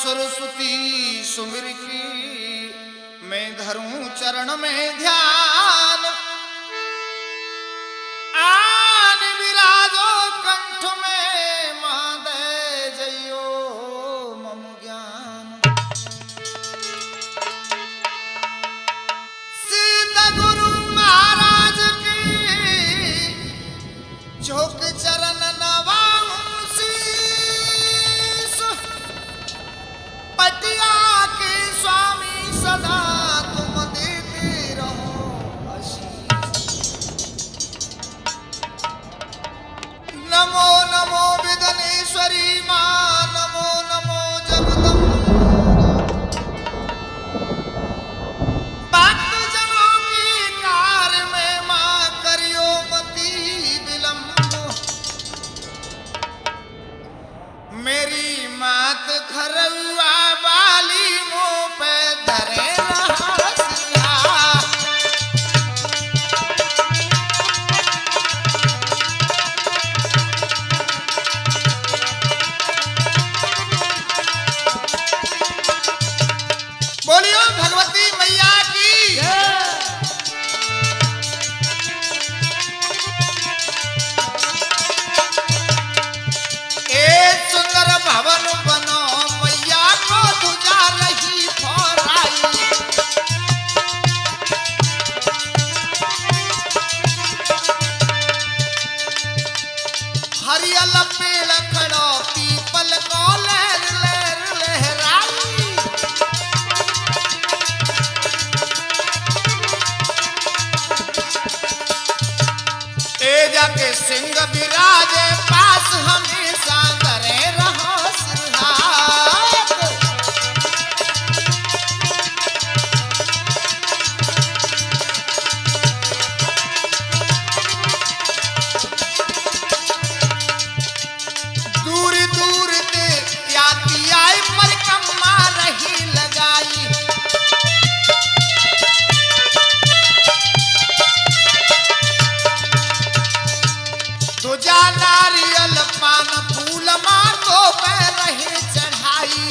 सरस्वती सुमिर की मैं धरूं चरण में ध्यान। आन विराजो कंठ में मादे जयो मम ज्ञान। सीता गुरु महाराज की झोंक चरण नवाऊं शीस। पटिया के स्वामी सदा तुम देते रहो आशीष। नमो नमो विघ्नेश्वरी मां, नमो नमो जगदम्बे। भक्तजनों की कार में मां करियो मति विलंब। मेरी मात खरौआ वाली मुँह पे धरे रहसिया। बोलियो भगवती मैया की। एक सुंदर भवन बनो मैया को ध्वजा रही फहराई। हरियल पेड़ खड़ो पीपल को लहर लहर लहराई। ए जाके सिंह विराजे पास हमेशा करे रहो सिरहार। दूर दूर ते याती आई परिक्रमा रही लगाई। ध्वजा नारियल पान फूल मातो पे रहे चढ़ाई।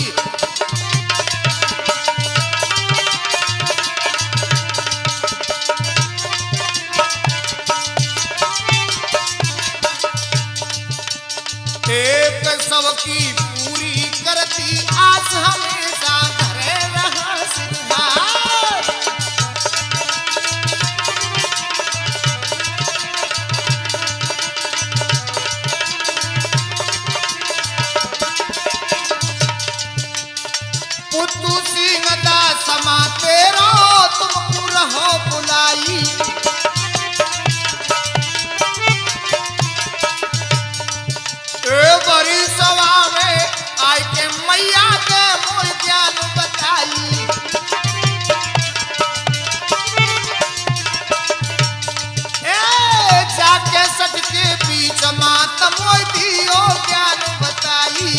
एक सबकी पूरी करती आस हमेशा धरे रहा सिरहार। पुतु सिंह दास समाते रो तुमको रहो बुलाई। ए बड़ी सभा में आय के मैया के मोर ज्ञान बताई। ए जाके सट के बीच मात मोर दियो ज्ञान बताई।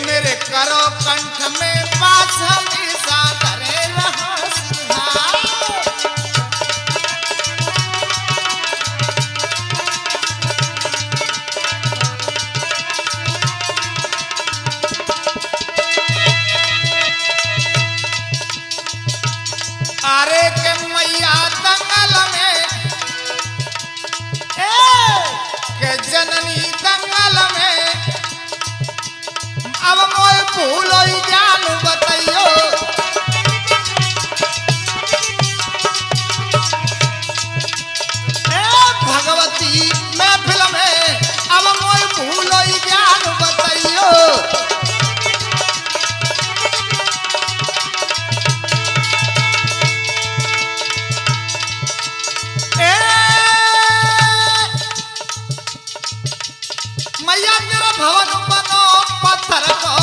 मेरे करो कंठ में पास हमेशा धरे रहो सिरहार। अरे के मैया दंगल में के जननी दंगल में अब मोय भूलो ज्ञान बताइयो। ए भगवती महफिल में अब मोय भूलो ज्ञान बताइयो। मैया तेरा भवन बनो पत्थर को।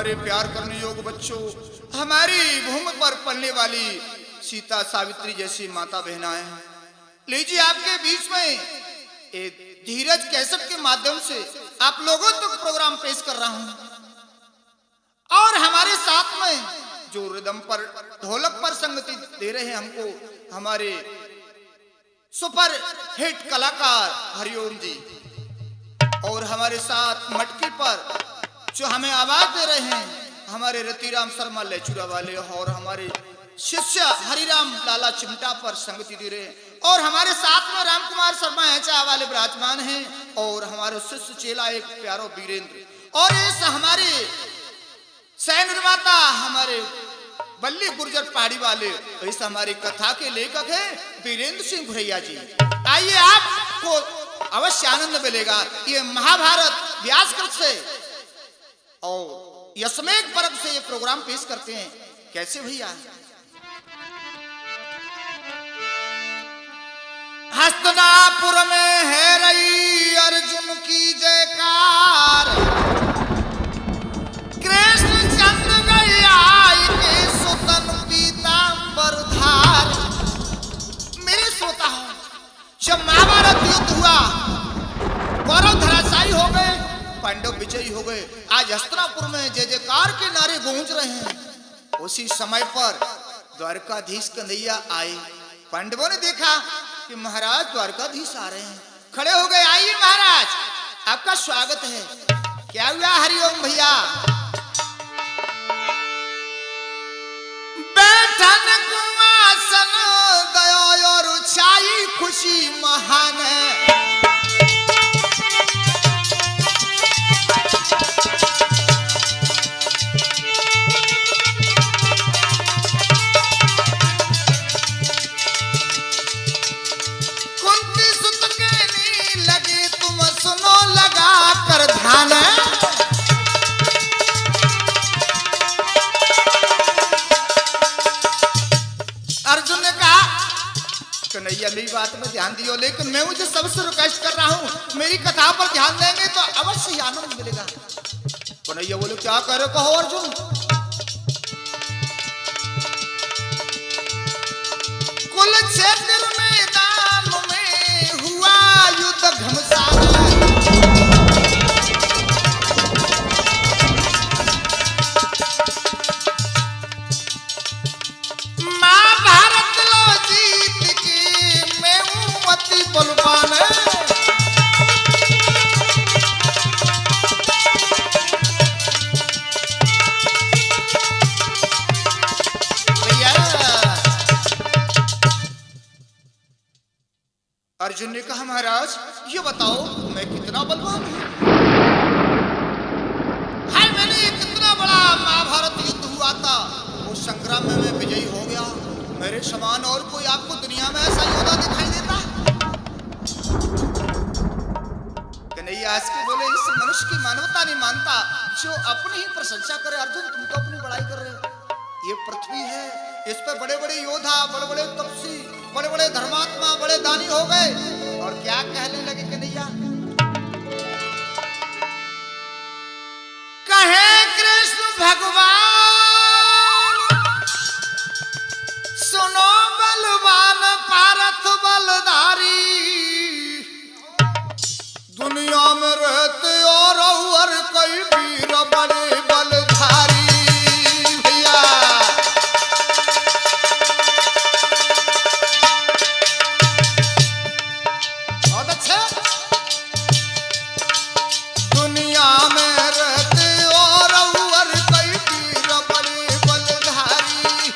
हमारे प्यार करने योग्य बच्चों, हमारी भूमि पर पलने वाली सीता सावित्री जैसी माता बहनाएं, लीजिए आपके बीच में एक धीरज कैसेट के माध्यम से आप लोगों तक प्रोग्राम पेश कर रहा हूं। और हमारे साथ में जो रिदम पर ढोलक पर संगति दे रहे हैं हमको, हमारे सुपर हिट कलाकार हरिओम जी, और हमारे साथ मटकी पर जो हमें आवाज दे रहे हैं हमारे रतिराम शर्मा लेचुरा वाले, और हमारे शिष्य हरिराम लाला चिमटा पर संगति दे रहे हैं, और हमारे साथ में राम कुमार शर्मा ऐचा वाले विराजमान हैं, और हमारे शिष्य चेला एक प्यारो वीरेंद्र, और इस हमारे सह निर्माता हमारे बल्ली गुर्जर पहाड़ी वाले, इस हमारी कथा के लेखक हैं वीरेंद्र सिंह भुरैया जी। आइए आपको अवश्य आनंद मिलेगा। ये महाभारत व्यासकृत से और यशमेघ पर्व से ये प्रोग्राम पेश करते हैं। कैसे भैया? हस्तिनापुर में है रही अर्जुन की जयकार, कृष्ण चंद्र गया के सुतन पीतांबर धार। मेरे श्रोता हूं, जब महाभारत युद्ध हुआ, कौरव धराशायी हो गए, पांडव विजयी हो गए, आज हस्तिनापुर में जय जयकार के नारे गूंज रहे हैं। उसी समय पर द्वारकाधीश कन्हैया आए। पांडवों ने देखा कि महाराज द्वारकाधीश आ रहे हैं, खड़े हो गए। आइए महाराज, आपका स्वागत है। क्या हुआ हरिओम भैया? बैठन कुमासन दया और ऊंचाई खुशी महान है, कन्हैया मेरी बात में ध्यान दियो, लेकिन मैं मुझे सबसे रिक्वेस्ट कर रहा हूँ, मेरी कथा पर ध्यान देंगे तो अवश्य ही आनंद मिलेगा। कन्हैया बोले क्या कह रहे, कहो अर्जुन। कुलक्षेत्र मैदान में हुआ युद्ध घमसान, बलवान भैया। अर्जुन ने कहा महाराज ये बताओ मैं कितना बलवान हूं? हाय, मैंने कितना बड़ा महाभारत युद्ध हुआ था, उस संग्राम में मैं विजयी हो गया। मेरे समान और कोई आपको दुनिया में ऐसा योद्धा दिखाई देता? आज के बोले इस मनुष्य की मानवता नहीं मानता जो अपनी ही प्रशंसा करे। अर्जुन तुम तो अपनी बड़ाई कर रहे हो, ये पृथ्वी है, इस पे बड़े बड़े योद्धा, बड़े बड़े तपस्वी, बड़े बड़े धर्मात्मा, बड़े दानी हो गए, और क्या कहने लगे कन्हैया? कहे कृष्ण भगवान सुनो बलवान पारथ बलधारी, दुनिया में रहते और कई वीर बड़े बलधारी। भैया बहुत अच्छे। दुनिया में रहते और कई वीर बड़े बलधारी,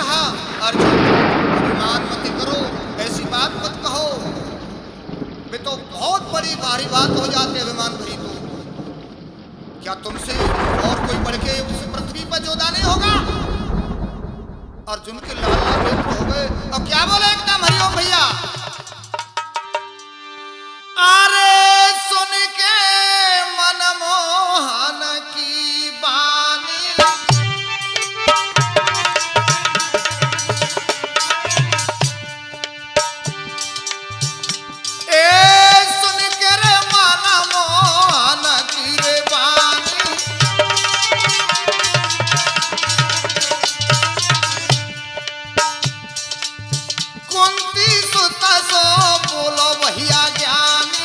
कहा, अर्जुन अभिमान मत करो, ऐसी बात मत कहो, वे तो बहुत बड़ी भारी बात हो जाती है अभिमान भरी। तो क्या तुमसे और कोई बढ़ के उस पृथ्वी पर जोधा नहीं होगा? अर्जुन के लाल लाल नेत्र हो गए और क्या बोले एकदम, हरिओम भैया। अरे सुन के मनमोहन की बानी, ए सुन के रे मनमोहन की रे बानी, कुंती सुत सो बोलो भैया ज्ञानी,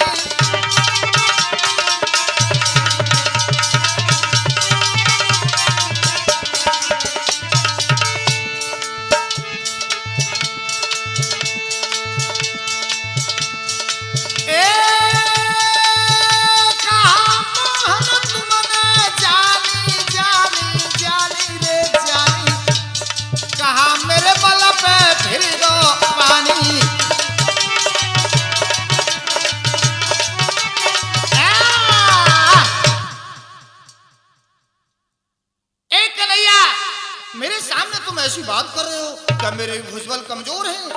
मेरे सामने तुम ऐसी बात कर रहे हो, क्या मेरे भुजबल कमजोर हैं?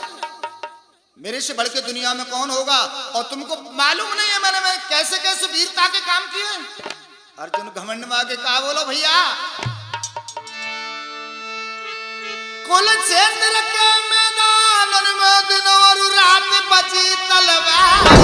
मेरे से बढ़ के दुनिया में कौन होगा? और तुमको मालूम नहीं है मैं कैसे कैसे वीरता के काम किए? अर्जुन घमंड में आके कहा, बोलो भैया, कुल क्षेत्र के मैदान में दिन और रात बची तलवार,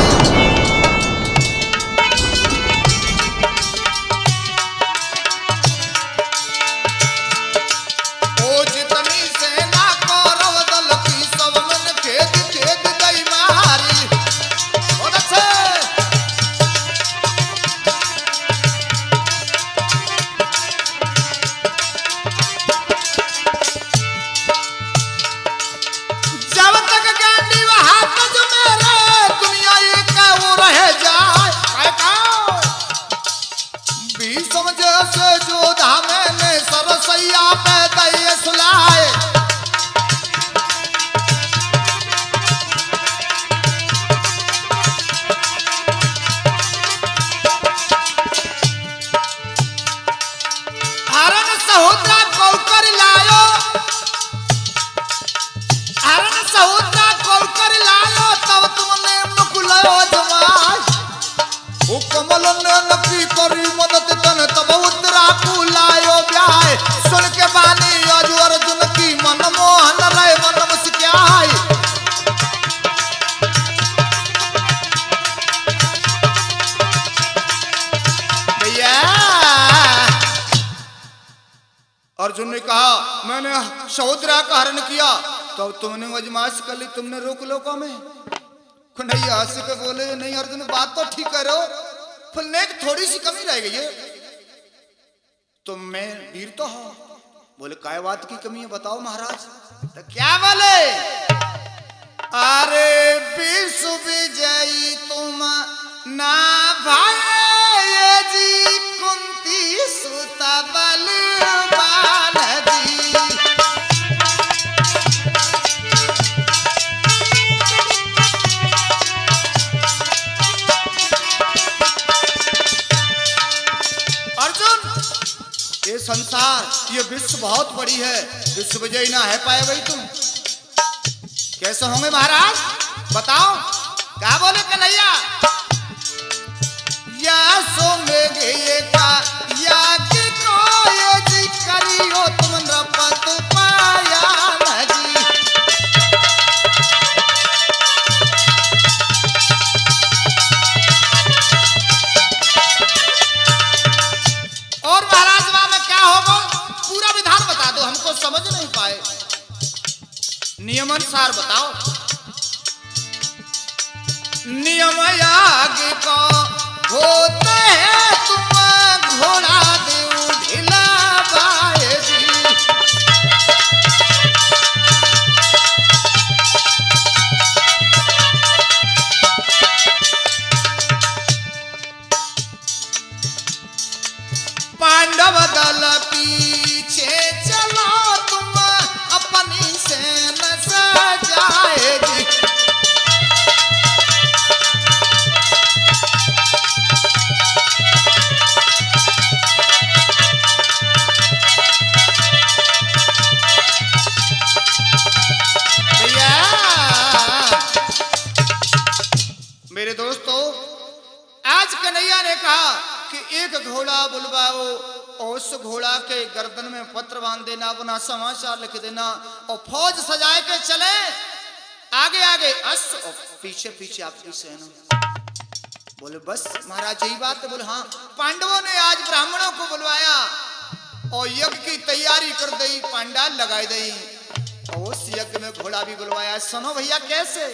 सुन के बानी अर्जुन की मनमोहन रहे मन मुस्किया। भैया अर्जुन ने कहा, मैंने सहोदरा का हरण किया तो तुमने मजमाश कर ली, तुमने रोक लो का में नहीं हंस के बोले, नहीं अर्जुन बात तो ठीक करो, फुलने की थोड़ी सी कमी रह गई है, तुम में वीर तो हो। बोले काय बात की कमी है बताओ महाराज। तो क्या बोले, अरे विश्व विजयी तुम ना भाई जी, कुंती सुत बलवान जी, ये संसार ये विश्व बहुत बड़ी है, विश्व विजयी ना है पाए भाई तुम, कैसे होंगे महाराज बताओ। क्या बोले कन्हैया, या सो में गए का या कि कोई जी करियो तुम नपत पाया नजी, और महाराज पूरा विधान बता दो, हमको समझ नहीं पाए, नियमानुसार बताओ। नियम आगे को होते हैं तुम घोड़ा देऊ ढिला बाए जी, पांडव दल पीछे चलो तुम अपनी कन्हैया ने कहा कि एक घोड़ा बुलवाओ और उस घोड़ा के गर्दन में पत्र बांध देना, अपना समाचार लिख देना और फौज सजाए के चले, आगे आगे अश्व और पीछे पीछे आपकी सेना। बोले बस महाराज यही बात है? बोले हाँ। पांडवों ने आज ब्राह्मणों को बुलवाया और यज्ञ की तैयारी कर दी, पंडाल लगाई दी और उस यज्ञ में घोड़ा भी बुलवाया। सुनो भैया कैसे?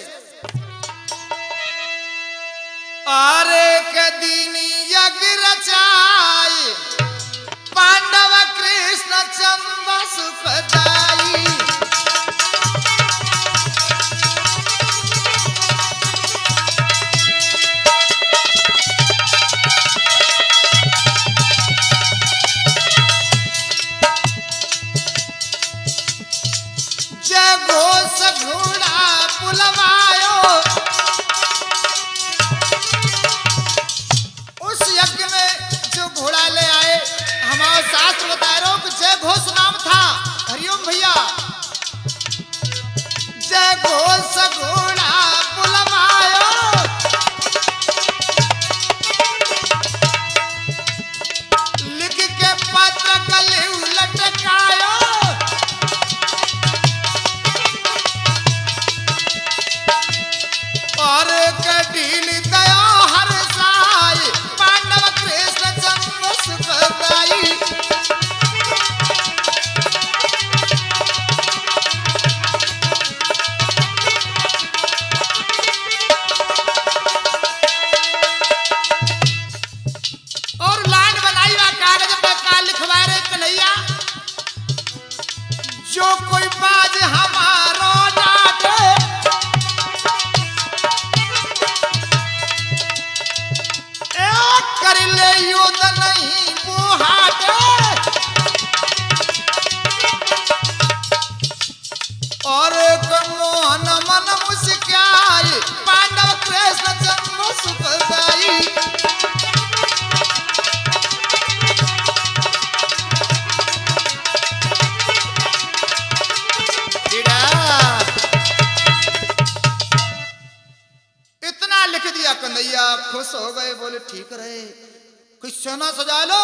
अरे के दिन यज्ञ रचाई, पांडव कृष्ण चंद्र सुखदाई। जय घोष घोड़ा बुलवायो, उस यज्ञ में जो घोड़ा ले आए, हमारा शास्त्र बता रहे हो कि जय घोष नाम था। हरिओम भैया। जय घोष घोड़ा बुलवायो, लिख के पत्र गले लटकायो, और कटील दया हर साई, पांडव कृष्ण चंद्र सुखदाई। और लाइन बनाई हुआ कागज पे का लिखवा रे कन्हैया, जो कोई बाज हमारो डांटे, कर ले युद्ध नहीं बुहाटे, और मोहन मन मुस्काई, पांडव कृष्ण चंद्र सुखदाई। इतना लिख दिया कन्हैया, खुश हो गए। बोले ठीक रहे, कुछ सेना सजा लो,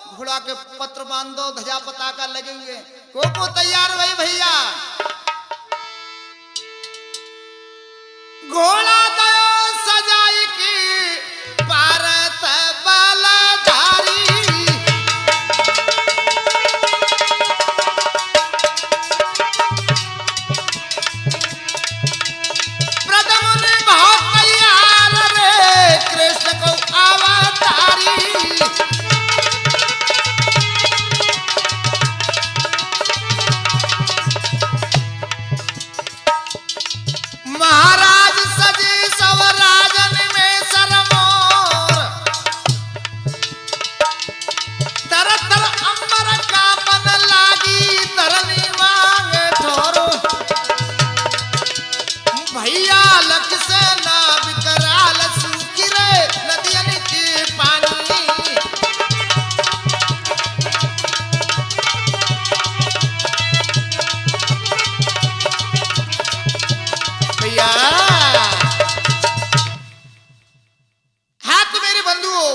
घोड़ा के पत्र बांध दो, ध्वजा पताका लगे हुए, को तैयार भाई भैया। घोड़ा दयो सजाई की भारत बलधारी, प्रथम ने बहुत तैयार रे, कृष्ण को अवतारी। महाराज सजी सब राजन में सरमोर, तर तर अंबर का बन लागी, तरनी मांग ठोरो। भैया लख से ना विकराल सूखी रे, नदियन के पानी। भैया हाँ तो मेरे बंधुओं,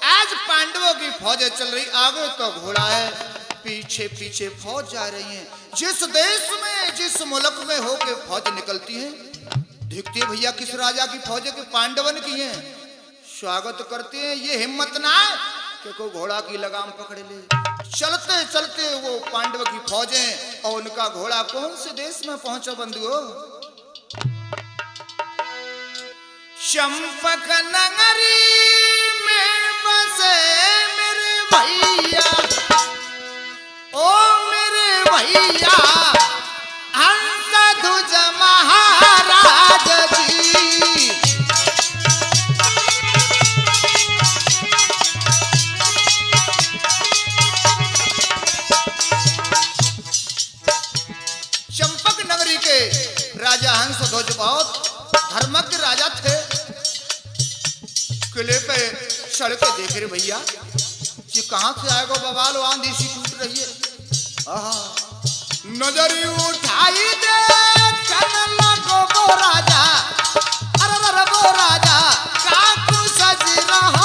आज पांडवों की फौजें चल रही, आगे तो घोड़ा है, पीछे पीछे फौज जा रही है। जिस देश में जिस मुल्क में होके फौज निकलती है, देखते हैं भैया किस राजा की फौजें के पांडवन की हैं, स्वागत करते हैं। ये हिम्मत ना है कि कोई घोड़ा की लगाम पकड़ ले। चलते चलते वो पांडव की फौजें और उनका घोड़ा कौन से देश में पहुंचा बंधुओं? चंपक नगरी में बसे मेरे भैया, ओ मेरे भैया हंसध्वज महाराज जी। चंपक नगरी के राजा हंसध्वज बहुत धर्मज्ञ राजा थे। किले पे चढ़ के देख रहे भैया कि कहां से आएगा बवाल, आंधी सी टूट रही है। नजरी उठाई दे कन लगो वो राजा, अरे वो राजा काकू सज रहा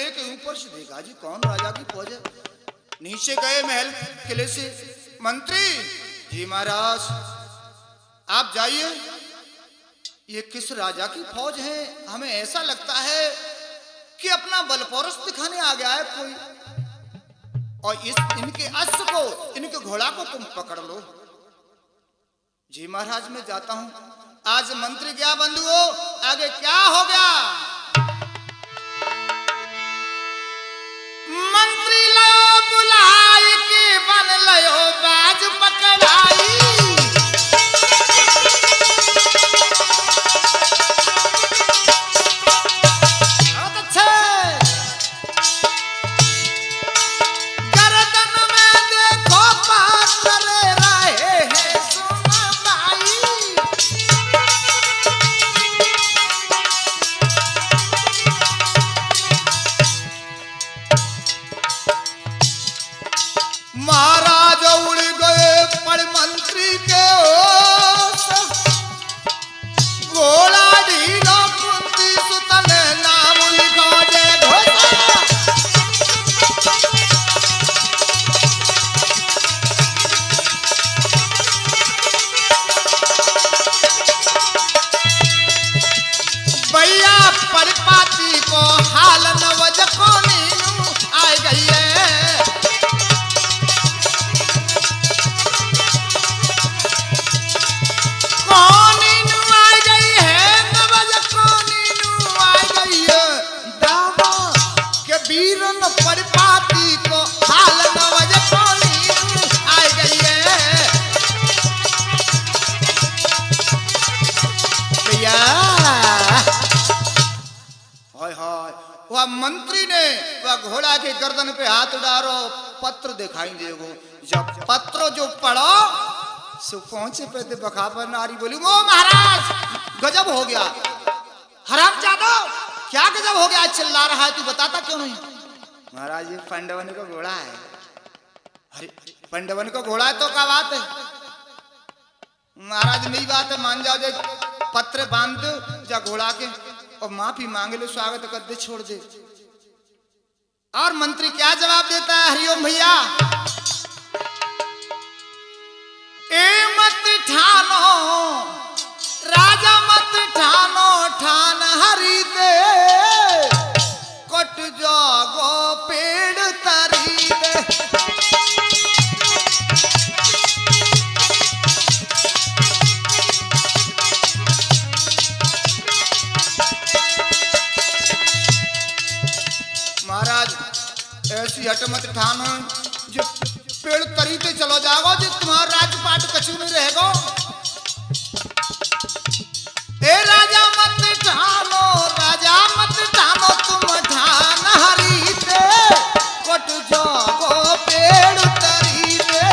किले के ऊपर से देखा जी कौन राजा की फौज है। नीचे गए महल किले से, मंत्री जी महाराज आप जाइए, ये किस राजा की फौज है? हमें ऐसा लगता है कि अपना बलपौरस दिखाने आ गया है कोई, और इनके अश्व को, इनके घोड़ा को तुम पकड़ लो। जी महाराज मैं जाता हूं। आज मंत्री क्या बंधुओं, आगे क्या हो गया? मंत्री लो बुलाई के बन लो बाज पकड़ाई, बहुत अच्छे। गर्दन में देखो पात्र रहे हैं सुनवाई, महाराज उड़ गए पर मंत्री के ओस, घोड़ा ढीलो कुंती सुतन नाम लिखा जय घोषा। भैया परपाती को हाल नवज को नीनू आ गई है, परिपाती को हाल नवज कोनी आ गई है। भैया हाय हाय, वह मंत्री ने वह घोड़ा के गर्दन पे हाथ डालो, पत्र दिखाई देगो। जब पत्र जो पढ़ो सो पहुंचे पे बखाबर नारी बोली वो महाराज गजब हो गया। हरामजादा क्या गजब हो गया, चिल्ला रहा है, तू बताता क्यों नहीं? महाराज ये पंडवन का घोड़ा है। अरे पंडवन का घोड़ा है तो क्या बात है? महाराज नहीं बात है, मान जाओ, पत्र बांध दो जा घोड़ा के और माफी मांग लो, स्वागत कर दे, छोड़ दे। और मंत्री क्या जवाब देता है? हरिओम भैया, ए मत ठानो राजा मत ठानो ठान हरि दे, कट जागो पेड़ तरी दे। महाराज ऐसी हट मत ठानो, जो पेड़ तरी पे चलो जाओ, जो तुम्हारा राजपाट कछु नहीं रहेगा। ए राजा मत ठानो राजा मत ठानो, तुम ठान हरि दे, कट जागो पेड़ तरी दे।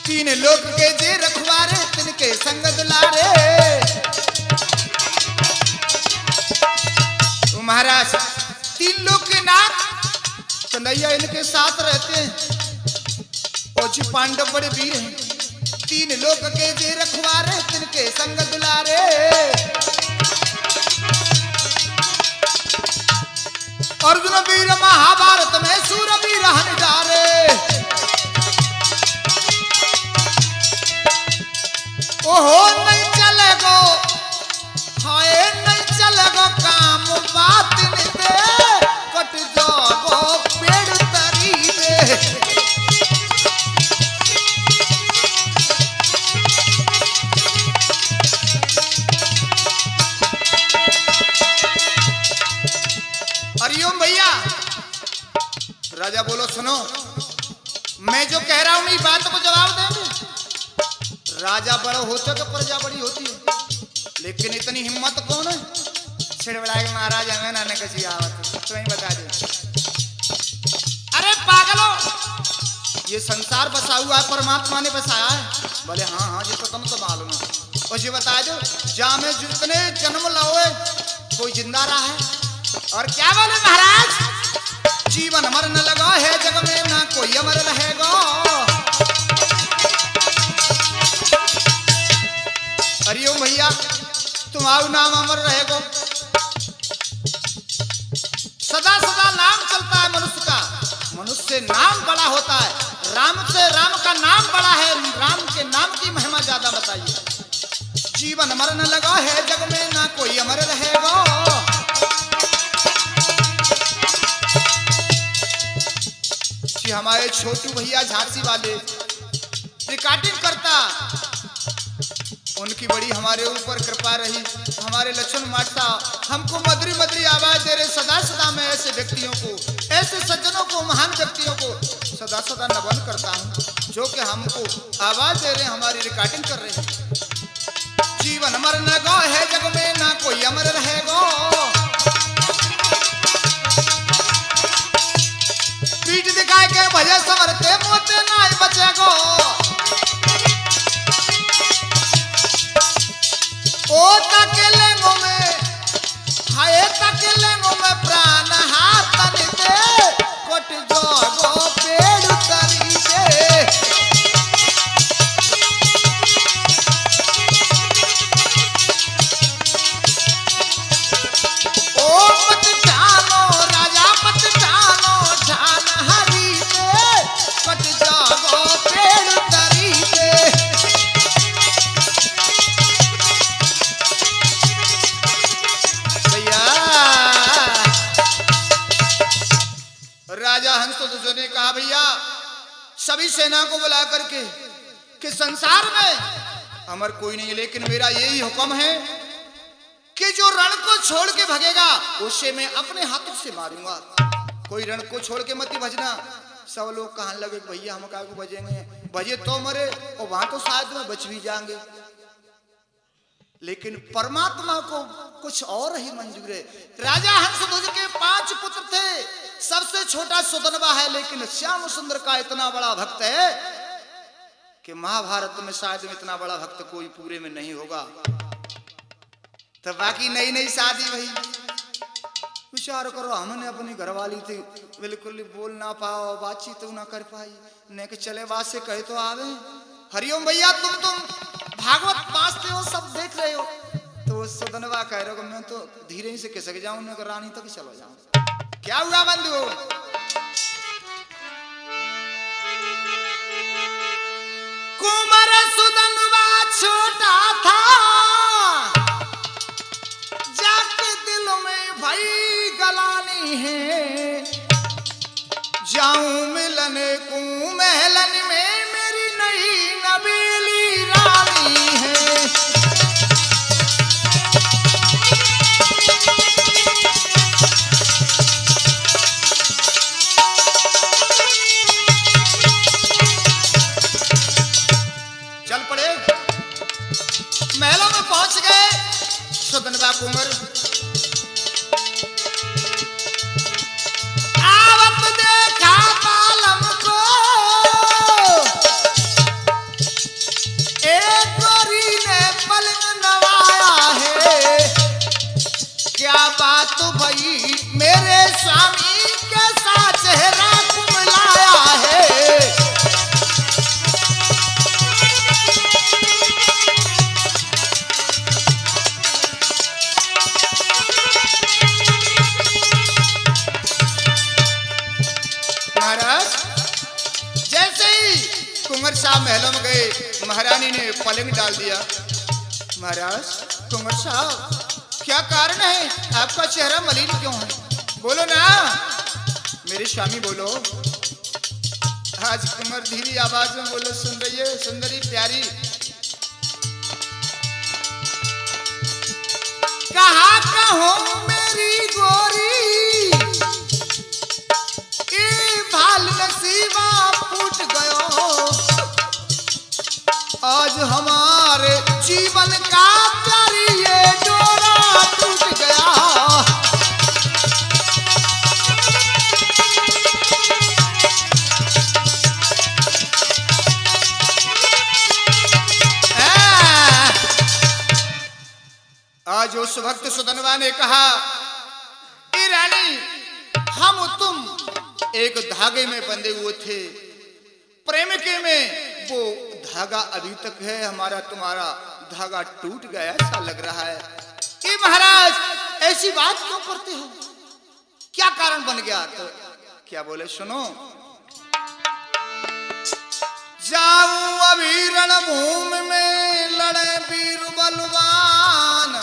तीन लोग के जे रखवारे, तिनके संग दुलारे। महाराज तीन लोग के नाम कन्हैया इनके साथ रहते हैं, और जी पांडव बड़े वीर हैं। तीन लोग के जे रखवारे, तिनके संग दुलारे। अर्जुन वीर महाभारत में सूरवीर हनिडारे। ओहो नहीं चलेगो, हाय नहीं चलेगो काम बात नहीं दे, कट जागो पेड़ तरी दे। हरिओम भैया। राजा बोलो सुनो, मैं जो कह रहा हूं इस बात को जवाब देंगे। राजा बड़ा होता तो प्रजा बड़ी होती है, लेकिन इतनी हिम्मत कौन है? छिड़बड़ाई महाराज हमें नाने कसी आवत, तो ही बता दे। अरे पागलो, ये संसार बसा हुआ है, परमात्मा ने बसाया है। बोले हाँ हाँ ये तो तुम तो मालूम है। और ये बता दो, जा में जितने जन्म लाओ कोई जिंदा रहा है? और क्या बोले महाराज, जीवन अमर न लगा है जग में, ना कोई अमर रहेगा। तुम्हारा नाम अमर रहेगा। सदा सदा नाम चलता है मनुष्य का, मनुष्य से नाम बड़ा होता है। राम से राम का नाम बड़ा है, राम के नाम की महिमा ज्यादा बताइए। जीवन मरण लगा है जग में, ना कोई अमर रहेगा। जी हमारे छोटू भैया झांसी वाले रिकॉर्डिंग करता, उनकी बड़ी हमारे ऊपर कृपा रही। हमारे लक्ष्मण माता हमको मधुरी मधुरी आवाज दे रहे। सदा सदा मैं ऐसे व्यक्तियों को, ऐसे सज्जनों को, महान व्यक्तियों को सदा सदा नमन करता हूँ जो कि हमको आवाज दे रहे, हमारी रिकॉर्डिंग कर रहे हैं। जीवन मरण गो है जग में, ना कोई अमर रहेगा। पीठ दिखाए के भजे संवरते मोते ना बचेगो। ओ तकेलेंगो में, हाय तकेलेंगो में प्राण हाथ दे, कोट जोगो पेड़ तरी दे। ओ मत जानो राजा मत जानो, जान हरी दे, कोट जोगो पेड़ तरी दे। राजा हंसध्वज ने कहा भैया सभी सेना को बुला करके कि संसार में अमर कोई नहीं, लेकिन मेरा यही हुक्म है कि जो रण को छोड़ के भगेगा उसे मैं अपने हाथों से मारूंगा। कोई रण को छोड़ के मत भजना। सब लोग कहने लगे भैया हम काहे को बजेंगे, बजे तो मरे और वहां तो शायद में बच भी जाएंगे, लेकिन परमात्मा को कुछ और ही मंजूर है। राजा हंसध्वज के 5 पुत्र थे, सबसे छोटा सुदनवा है, लेकिन श्याम सुंदर का इतना बड़ा भक्त है कि महाभारत में शायद इतना बड़ा भक्त कोई पूरे में नहीं होगा। तो बाकी नई नई शादी भई, विचार करो हमने अपनी घरवाली थी बिल्कुल बोल ना पाओ, बातचीत तो ना कर पाई, ने के चले बात से कहे तो आवे। हरिओम भैया तुम भागवत बांसते हो, सब देख रहे हो। तो सदनवा कह रहे हो मैं तो धीरे ही से खिसक जाऊं, न रानी तक चलो जाऊं। क्या हुआ बंधु? कुमार सुदनवा छोटा था, जाके दिल में भई गलानी है। जाऊं मिलने को महलन में, मेरी नई नबीली रानी है। चल पड़े, महलों में पहुंच गए सुदनवा कुंवर। आवत देखा पालम को, एक गोरी ने पलंग नवाया है। क्या बात भई मेरे स्वामी कैसा चेहरा कुमलाया है। महाराज जैसे ही कुंवर साहब महलों में गए, महारानी ने पलंग डाल दिया। महाराज कुंवर साहब क्या कारण है, आपका चेहरा मलिन क्यों है? बोलो ना मेरे स्वामी बोलो। आज कुंवर धीमी आवाज में बोलो, सुन रही है सुंदरी प्यारी। कहा कहूं मेरी गोरी, भाल नसीबा फूट गयो। आज हमारे जीवन का प्यारी ये डोरा टूट गया। आज उस भक्त सुदनवा ने कहा, ए रानी हम तुम एक धागे में बंधे हुए थे, प्रेम के में वो धागा अभी तक है, हमारा तुम्हारा धागा टूट गया ऐसा लग रहा है। कि महाराज ऐसी बात क्यों करते हो, क्या कारण बन गया? तो क्या बोले, सुनो। जाऊं अभी रणभूमि में लड़े वीर बलवान,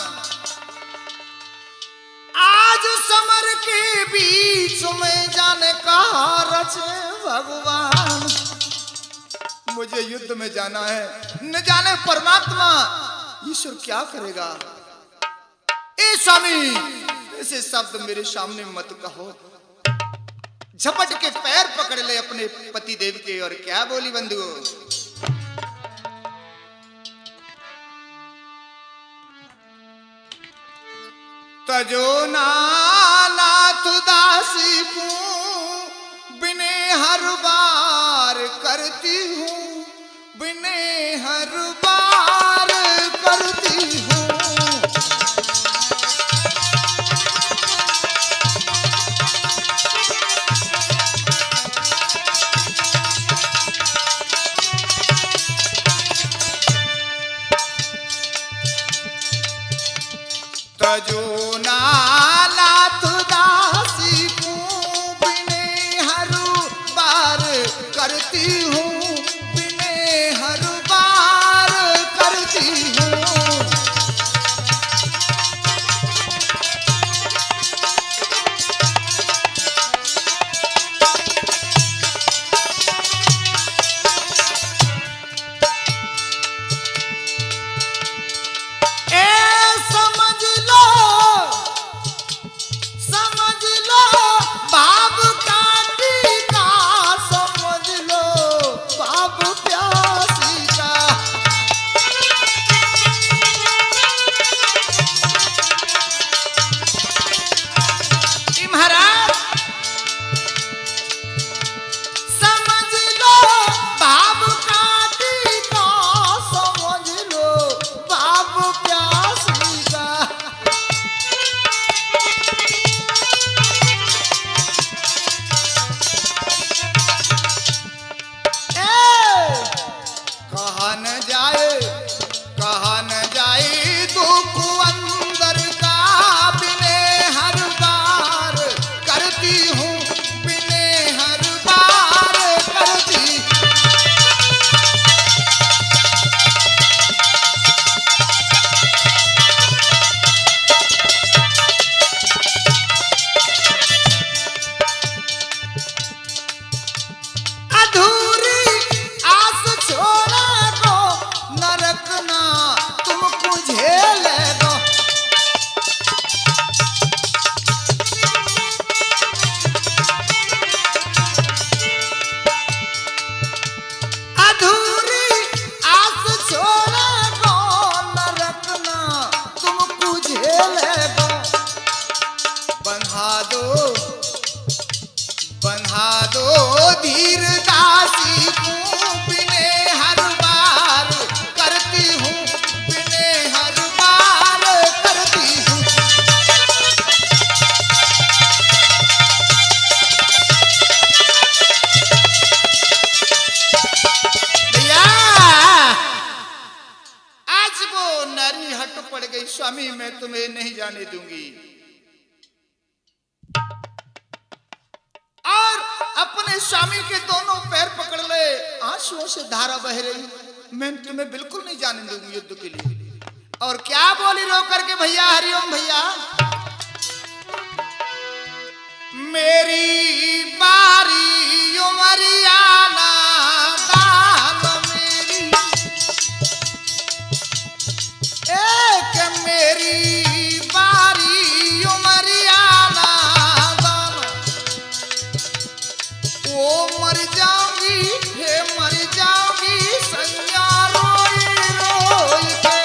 आज समर के बीच में जाने कहा रचे भगवान। मुझे युद्ध में जाना है, न जाने परमात्मा ईश्वर क्या करेगा। ए स्वामी, ऐसे शब्द मेरे सामने मत कहो। झपट के पैर पकड़ ले अपने पति देव के और क्या बोली बंधुओं। तजो नाथ दासी को बिने हर बार करती हूँ, बिने हर बार करती हूँ। तजो नाथ दासी को बिने हर बार करती हूँ, बिने हर बार करती हूँ। स्वामी मैं तुम्हें नहीं जाने दूंगी। और अपने स्वामी के दोनों पैर पकड़ ले, आंसुओं से धारा बह रही, मैं तुम्हें बिल्कुल नहीं जाने दूंगी युद्ध के लिए। और क्या बोली रो करके भैया, हरिओम भैया। मेरी बारी उमरियाना दान मेरी, एक मेरी बारी उमरियाना दान, ओ मर जाऊंगी हे मर जाऊंगी सैया रोई रोई के।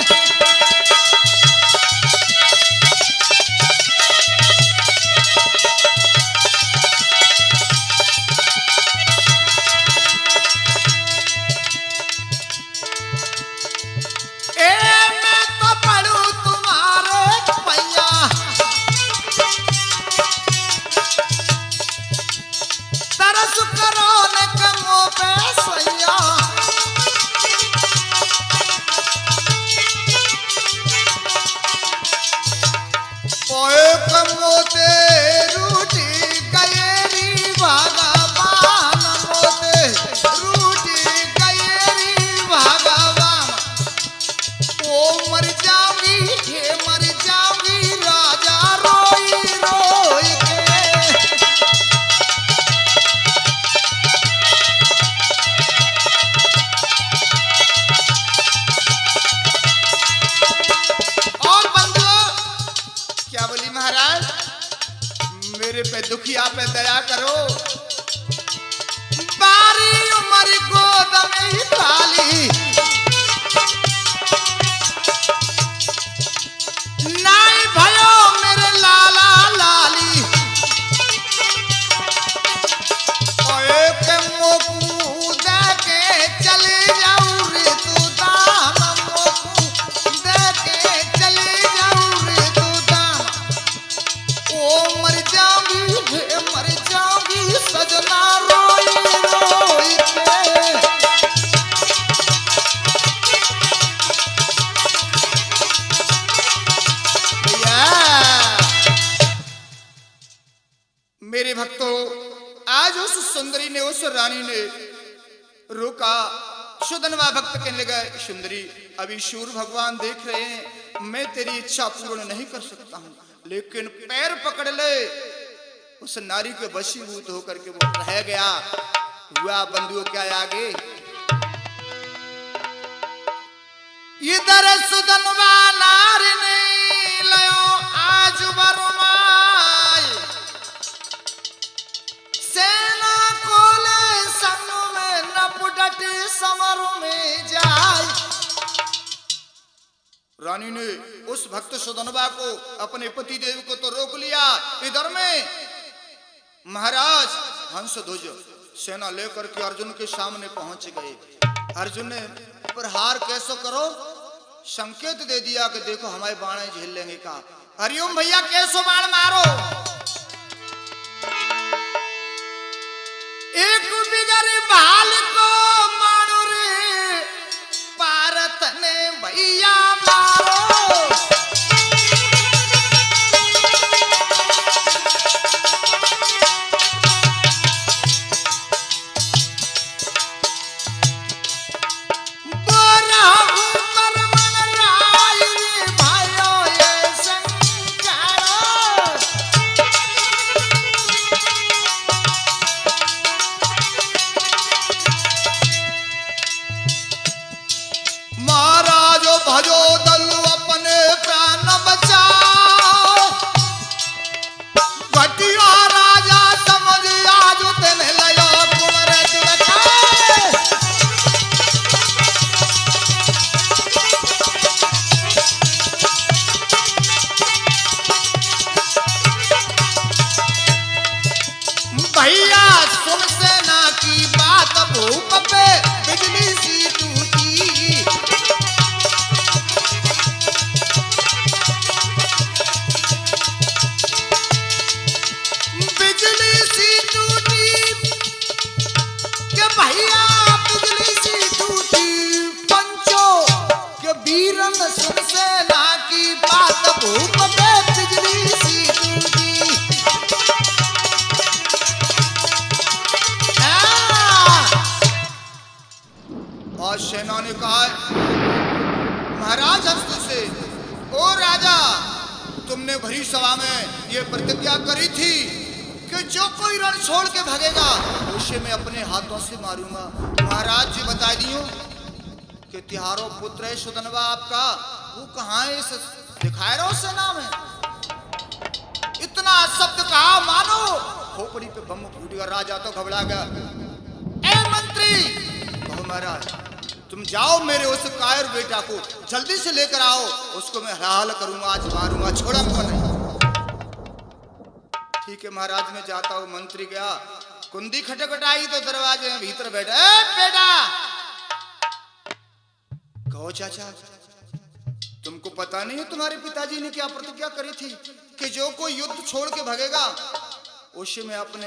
दुखिया पे दया करो। बारी उमर गोद में ही लाली, नाई भयो मेरे लाला लाली, ओए के मोकू दे के चले जाऊ रे तू दाम, मोकू दे के चले जाऊ रे तू दाम। ओ मर जाऊंगी सजना रोई रोई के। मेरे भक्तों, आज उस सुंदरी ने, उस रानी ने रोका। सुदनवा भक्त कहने लगा, सुंदरी अभी सूर्य भगवान देख रहे हैं, मैं तेरी इच्छा पूर्ण नहीं कर सकता हूं, लेकिन पैर पकड़ ले। उस नारी के वशीभूत होकर के वो रह गया। हुआ बंधुओं क्या आगे, इधर सुदनवा नारी ने लयो आज बरमाई, सेना कोले संग में नपडट समर में जाए। रानी ने उस भक्त सुदनवा को, अपने पति देव को तो रोक लिया। इधर में महाराज हंसध्वज सेना लेकर के अर्जुन के सामने पहुंच गए। अर्जुन ने प्रहार कैसे करो संकेत दे दिया कि देखो हमारे बाण झेल लेंगे का। हरिओम भैया कैसो बाण मारो। एक बिगर भाल को मारो रे पारत ने भैया मारो। भजो दल अपने प्राण बचाओ, घटिया राजा समझ आज तेने लयो कुंवर दिलखाए। भैया सुन सेना की बात, भूप पे बिजली सी टूटी। भैया बिजली सी टूटी, पंचो के वीरन सुन सेना की बात, भूप पे बिजली सी टूटी। और सेना ने कहा, महाराज हंस से, ओ राजा तुमने भरी सभा में ये प्रतिज्ञा करी थी कि जो कोई रण छोड़ के भागेगा उसे मैं अपने हाथों से मारूंगा। महाराज जी बता दियो कि तिहारो पुत्र है सुदनवा आपका, वो कहाँ है, इस दिखाए रहो सेना में। इतना शब्द कहा मानो खोपड़ी पे बम फूट गया। राजा तो घबरा गया। ए मंत्री, कहो महाराज तुम जाओ, मेरे उस कायर बेटा को जल्दी से लेकर आओ, उसको मैं हलाल करूंगा, आज मारूंगा, छोड़ूंगा नहीं। ठीक है महाराज मैं जाता हूँ। मंत्री गया, कुंडी खटखटाई तो दरवाजे में भीतर बैठा, ए बेटा। कहो चाचा तुमको पता नहीं है तुम्हारे पिताजी ने क्या प्रतिज्ञा करी थी कि जो कोई युद्ध छोड़ के भागेगा उसे मैं अपने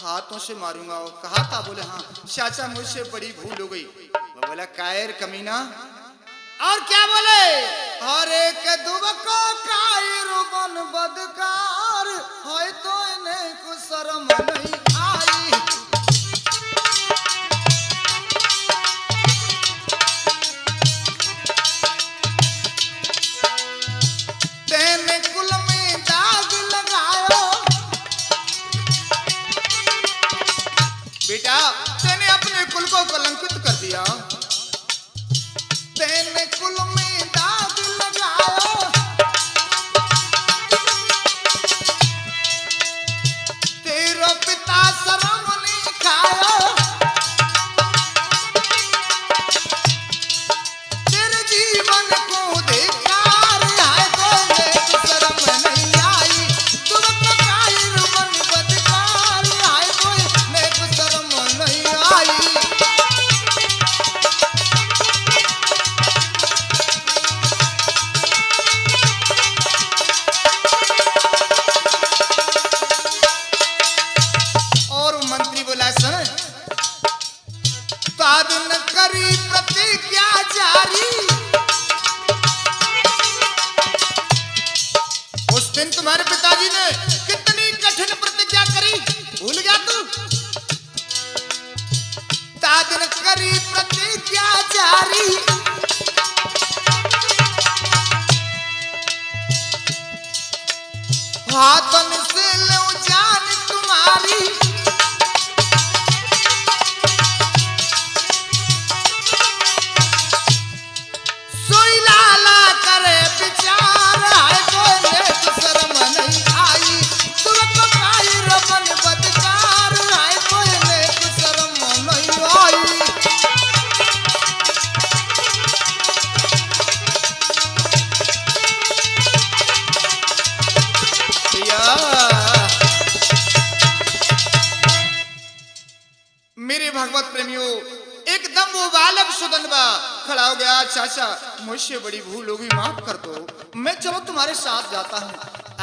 हाथों से मारूंगा। वो कहा था, बोले हाँ चाचा मुझसे बड़ी भूल हो गई। वो बोला कायर कमीना, और क्या बोले, हर एक दुबको कायर बन बदकार है, तो इन्हें कुछ शर्म नहीं आई। तेने कुल में दाग लगायो बेटा, तेने अपने कुल को कलंकित कर दिया। तेने कुल में दाग लगायो, सुन। तादिन करी प्रतिज्ञा जारी, उस दिन तुम्हारे पिताजी ने कितनी कठिन प्रतिज्ञा करी, भूल गया तू? तादिन करी प्रतिज्ञा जारी, हाथन से लो जान तुम्हारी, सोई लाला करे विचार, है कोई नेक शर्म नहीं आई, तुरंत पाई रमन बदकार, है कोई नेक शर्म नहीं आई। मेरे भगवत प्रेमियों, एकदम वो बालक सुदनवा खड़ा हो गया। चाचा मुझसे बड़ी भूल होगी, माफ कर दो, मैं चलो तुम्हारे साथ जाता हूँ।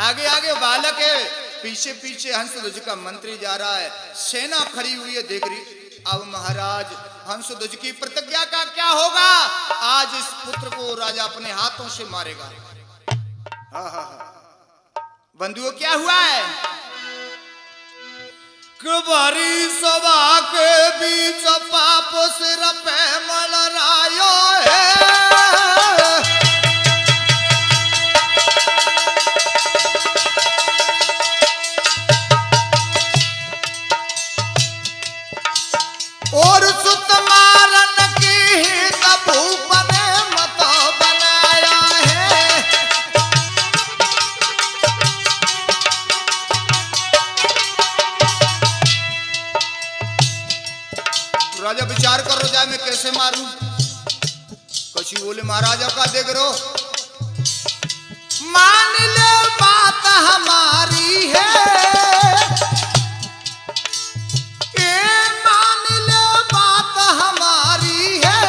आगे आगे बालक है, पीछे पीछे हंसध्वज का मंत्री जा रहा है, सेना खड़ी हुई है देख रही। अब महाराज हंसध्वज की प्रतिज्ञा का क्या होगा? आज इस पुत्र को राजा अपने हाथों से मारेगा। बंधुओं क्या हुआ है? बड़ी सभा के बीच पाप सिर पे मलरायो है, और सुत मारन की भूप ने मत बनाया है। राजा विचार कर रो जाए मैं कैसे मारूं? कछु बोले महाराजा का देख रो, मान ले बात हमारी है, ए मान ले बात हमारी है,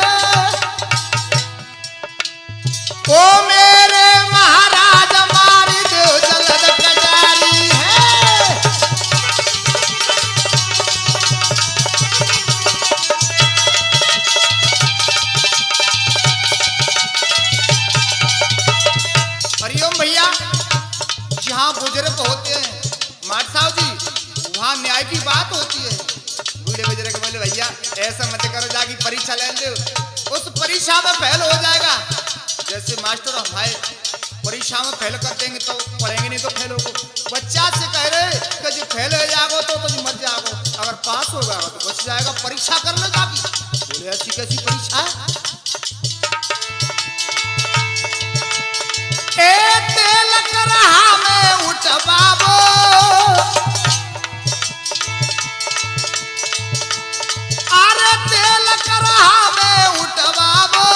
ओ मेरे महाराज मारी दो जल्द कटारी है। भैया जहाँ बुजुर्ग होते हैं माट साहब जी, वहाँ न्याय की बात होती है। बूढ़े बुजुर्ग बोले भैया ऐसा मत करो, जाके परीक्षा ले लो, उस परीक्षा में फेल हो जाएगा। जैसे मास्टर हमारे परीक्षा में फेल कर देंगे तो पढ़ेंगे नहीं तो फेल होगो। बच्चा से कह रहे कि जी फेल हो जाओ तो तुम मत जाओ, अगर पास हो जाएगा तो बच जाएगा, परीक्षा कर लो जाके। बोले ऐसी कैसी परीक्षा? तेल करहा में उठबाबो, अरे तेल करहा में उठबाबो,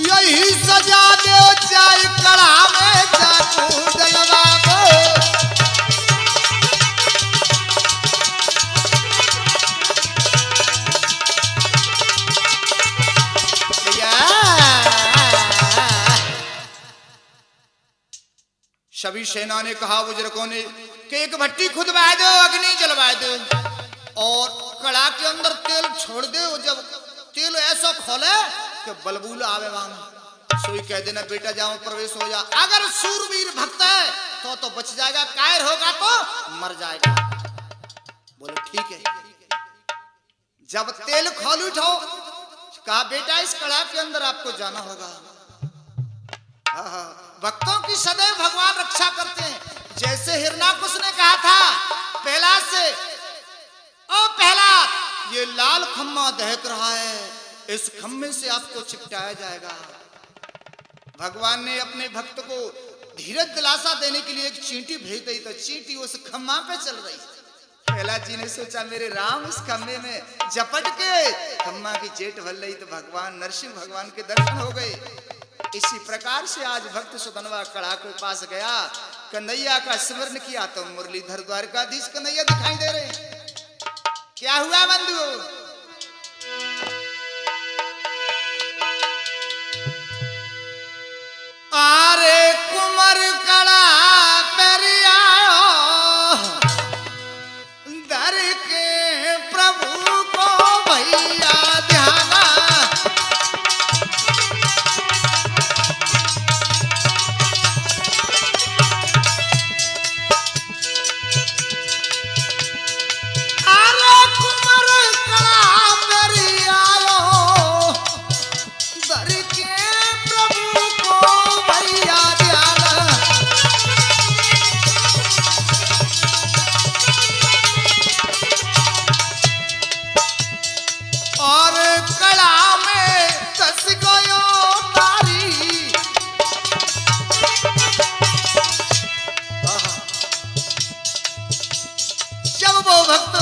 यही सजा दे जाय कड़ा में जाकू डलवाबो। सभी सेना ने कहा बुजुर्गों ने कि एक भट्टी खुदवा दो, अग्नि जलवा दो और कड़ा के अंदर तेल छोड़ दो। जब तेल ऐसा खोले कि बलबूल आवे वहां, सोई कह देना बेटा जाओ प्रवेश हो जा। अगर सूरवीर भक्त है तो बच जाएगा, कायर होगा तो मर जाएगा। बोले ठीक है। जब तेल खोल उठो, कहा बेटा इस कड़ा के अंदर आपको जाना होगा। भक्तों की सदैव भगवान रक्षा करते हैं। जैसे हिरणाकुश ने कहा था प्रहलाद से, ओ प्रहलाद ये लाल खम्मा दहक रहा है, इस खम्मे से आपको चिपटाया जाएगा। भगवान ने अपने भक्त को धीरज दिलासा देने के लिए एक चींटी भेज दी, तो चींटी उस खम्मा पे चल रही। प्रहलाद जी ने सोचा मेरे राम इस खम्मे में झपट के खम्मा की चेट भर रही, तो भगवान नरसिंह भगवान के दर्शन हो गए। इसी प्रकार से आज भक्त सुदनवा कड़ा के पास गया, कन्हैया का स्मरण किया तो मुरलीधर द्वारकाधीश कन्हैया दिखाई दे रहे। क्या हुआ बंधु? आरे कुमर कड़ा पर आयो दर के भक्त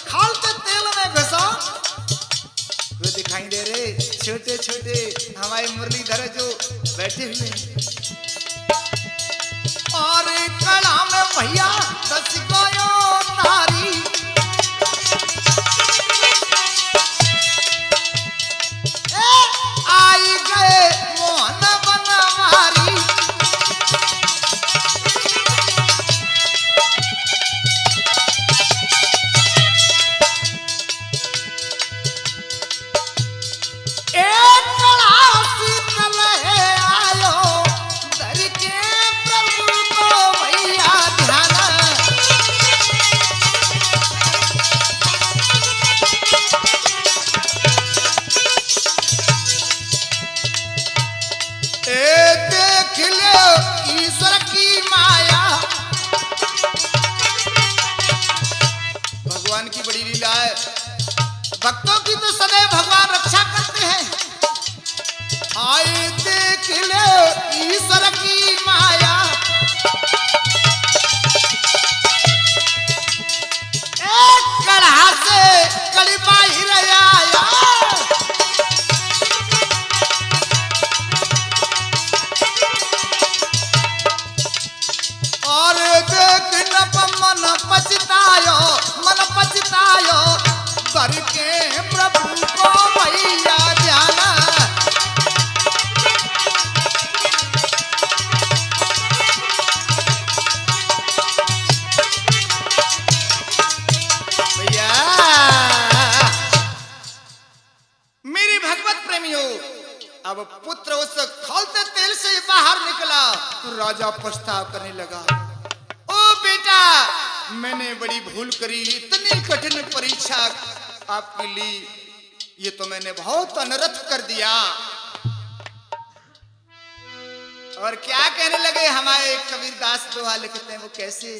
खालते तेल में घसा वो दिखाई दे रहे छोटे छोटे हमारे मुरलीधर जो बैठे हुए और कड़ा में भैया 10 गायो नारी आई गए मोहन बनवारी एक कड़ा शीतल है आयो दर के प्रभु को भैया ध्यान देख लो ईश्वर की माया भगवान की बड़ी लीला है भक्तों की तो सदैव भगवान रक्षा करते हैं आए देख लो ईश्वर की माया एक कड़ा से कड़ी बाहिर आया और देख मन पछतायो कर के प्रभु को भैया जाना भैया मेरे भगवत प्रेमियों अब पुत्र उस खौलते तेल से बाहर निकला तो राजा पछताव करने लगा ओ बेटा मैंने बड़ी भूल करी इतनी कठिन परीक्षा आपके लिए ये तो मैंने बहुत अनर्थ कर दिया और क्या कहने लगे हमारे कबीरदास दोहा लिखते हैं वो कैसे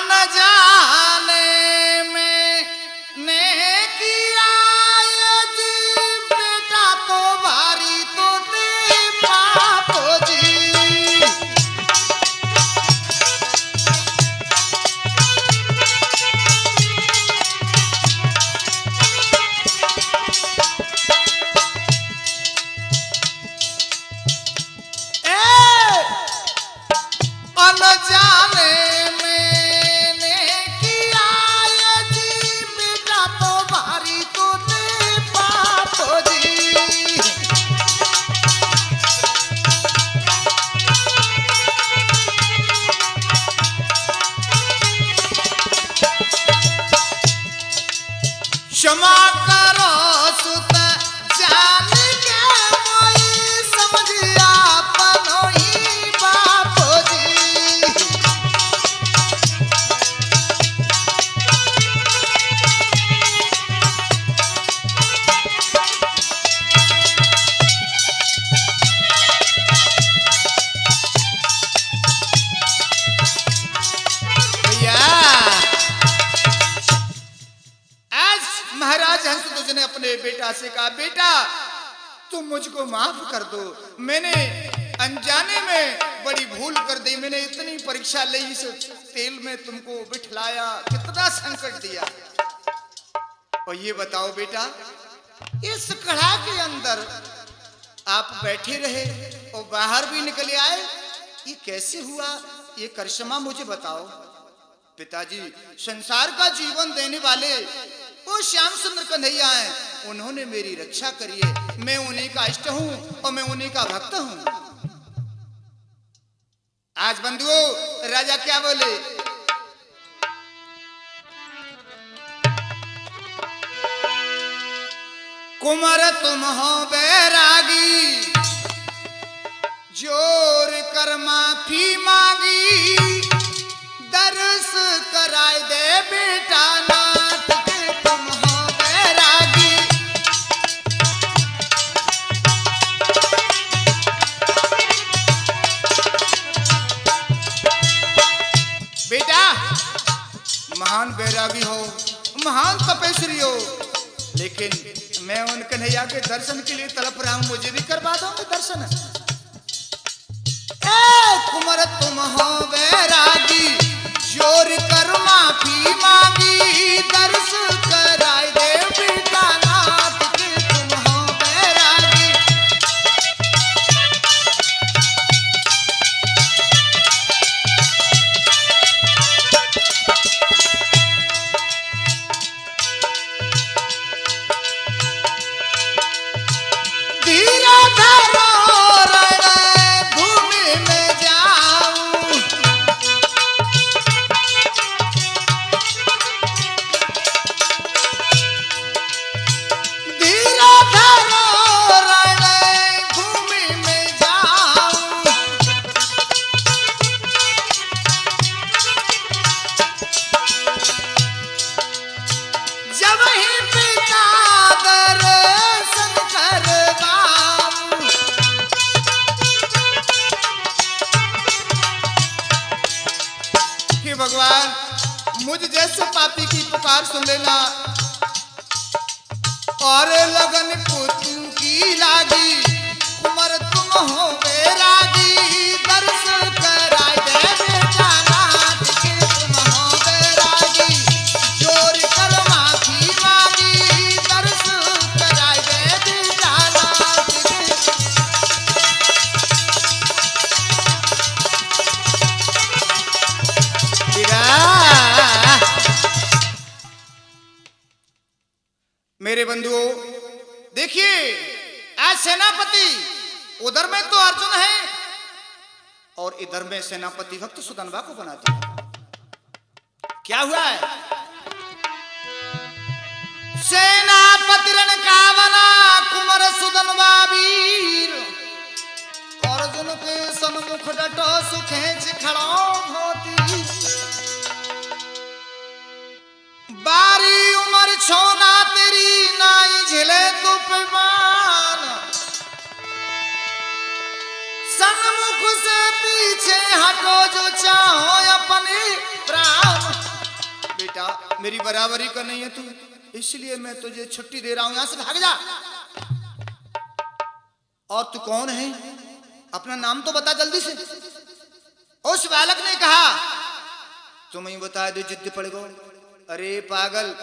अनजाने में ने किया ये जी बेटा तो भारी तो दे पापो जी अनजाने मैंने किया ये जी बेटा तो भारी तो दे पापो जी क्षमा करो सुत जान के मोई समझिया पनोही बापो जी महाराज हंसध्वज ने अपने बेटा से कहा बेटा तुम मुझको माफ कर दो मैंने अनजाने में बड़ी भूल कर दी मैंने इतनी परीक्षा ली इस तेल में तुमको बिठलाया कितना संकट दिया और ये बताओ बेटा इस कड़ा के अंदर आप बैठे रहे और बाहर भी निकले आए ये कैसे हुआ ये करिश्मा मुझे बताओ पिताजी संसार का जीवन देने वाले वो श्याम सुंदर कन्हैया हैं उन्होंने मेरी रक्षा करी है मैं उन्हीं का इष्ट हूं और मैं उन्हीं का भक्त हूं आज बंधुओं राजा क्या बोले कुमार तुम हो बैरागी जोर कर माफी मांगी दर्श कराए दे बेटा नाथ के तुम हो बैरागी बेटा महान बैरागी हो महान तपस्वी हो लेकिन मैं उन कन्हैया के दर्शन के लिए तड़प रहा हूं मुझे भी करवा दो दर्शन तुम हो बैरागी, जोर कर माफी मांगी, दर्श कराए देवी का नाथ के तुम हो बैरागी। धीरे धरो रण भूमि में जाऊं, धीरे धरो रण भूमि में जाऊं, जब ही पिता दर्शन करवाऊं, हे भगवान मुझ जैसे पापी की पुकार सुन लेना, और लगन पुतु की लागी, कुंवर तुम हो बैरागी, दर्श कराए देवे जानात के तुम हो बैरागी, जोर कर माफी मांगी, दर्श कराए देवे जानात के। मेरे बंधुओं देखिए, आज सेनापति उधर में तो अर्जुन है और इधर में सेनापति भक्त सुदामा को बना दिया। क्या हुआ है? सेनापति रण का बना कुंवर सुदामा वीर, अर्जुन के सन्मुख डटो सुखेच खड़ो होती, बारी उमर छोना तेरी नाई झिले तू पैमान, सन्मुख से पीछे हटो जो चाहो अपने प्राण। बेटा मेरी बराबरी का नहीं है तू, इसलिए मैं तुझे छुट्टी दे रहा हूं, यहां से भाग जा। और तू कौन है? अपना नाम तो बता जल्दी से। उस बालक ने कहा तुम ही बता दो, जिद्द पड़ेगा। अरे पागल,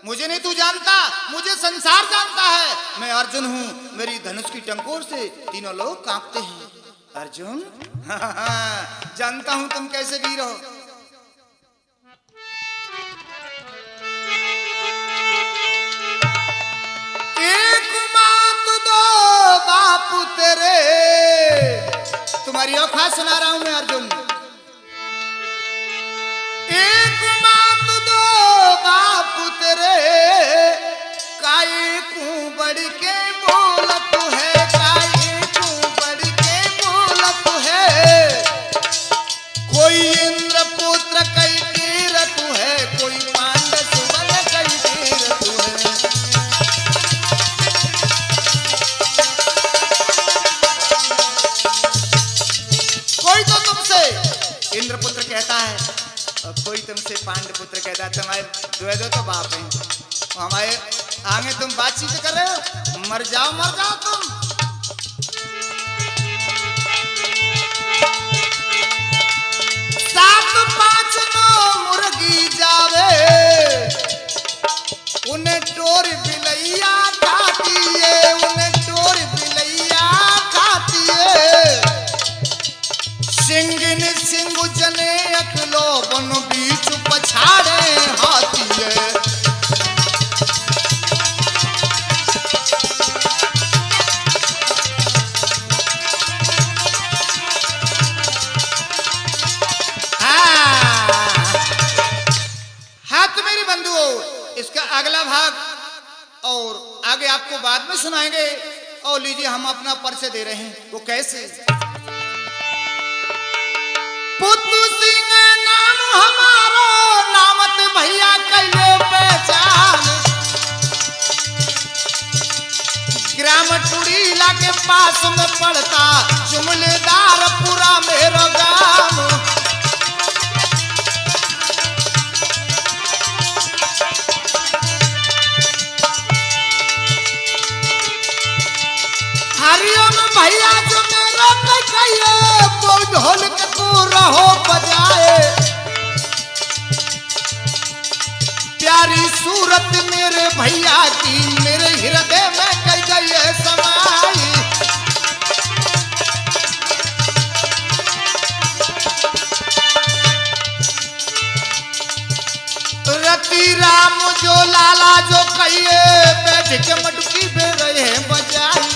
मुझे नहीं तू जानता, मुझे संसार जानता है। मैं अर्जुन हूँ, मेरी धनुष की टंकोर से तीनों लोग कांपते हैं। अर्जुन जानता हूँ तुम कैसे वीर हो। एक मात दो बापू तेरे, तुम्हारी औकात सुना रहा हूं मैं अर्जुन। एक मात दो बापू तेरे, काई को बढ़ के बोलत है, काई को बढ़ के बोलत है। कोई इंद्र पुत्र कई तीरथ है, कोई पांडव सुबल कई तीरथ है। कोई तो तुमसे इंद्रपुत्र कहता है और कोई तुमसे पांडव पुत्र कहता है। तुम्हारे दो तो बाप हैं, हमारे आगे तुम बातचीत कर रहे हो। मर जाओ तुम। सात पांच नौ मुर्गी जावे, उन्हें टोर बिलैया खाती है, उन्हें टोर बिलैया खाती है। सिंगिन सिंगु जने अकलो बन बीच पछाड़े हाथी है। हाँ तो मेरे बंधुओं, इसका अगला भाग और आगे आपको बाद में सुनाएंगे। और लीजिए हम अपना परिचय दे रहे हैं, वो कैसे। पुतु सिंह नाम हमारो, नामत भैया कैले पहचान। ग्राम टुड़ीला के पास में पड़ता, जुमलेदार पूरा मेरो गांव। हरिओम भैया जो मेरो कहिए, बोल ढोल के पूरा हरी राम जो लाला जो कहिए बैठ के मटकी पे रहे बजाई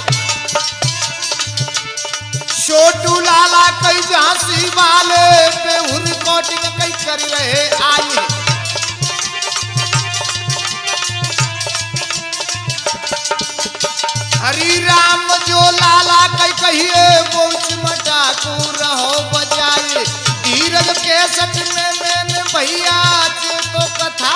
छोटू लाला कई झांसी वाले पे रिकॉर्डिंग कई कर रहे आई हरी राम जो लाला कई कहिए पहुंच मटाकू रहो बजाए धीरज के सच में मैंने भैया तो कथा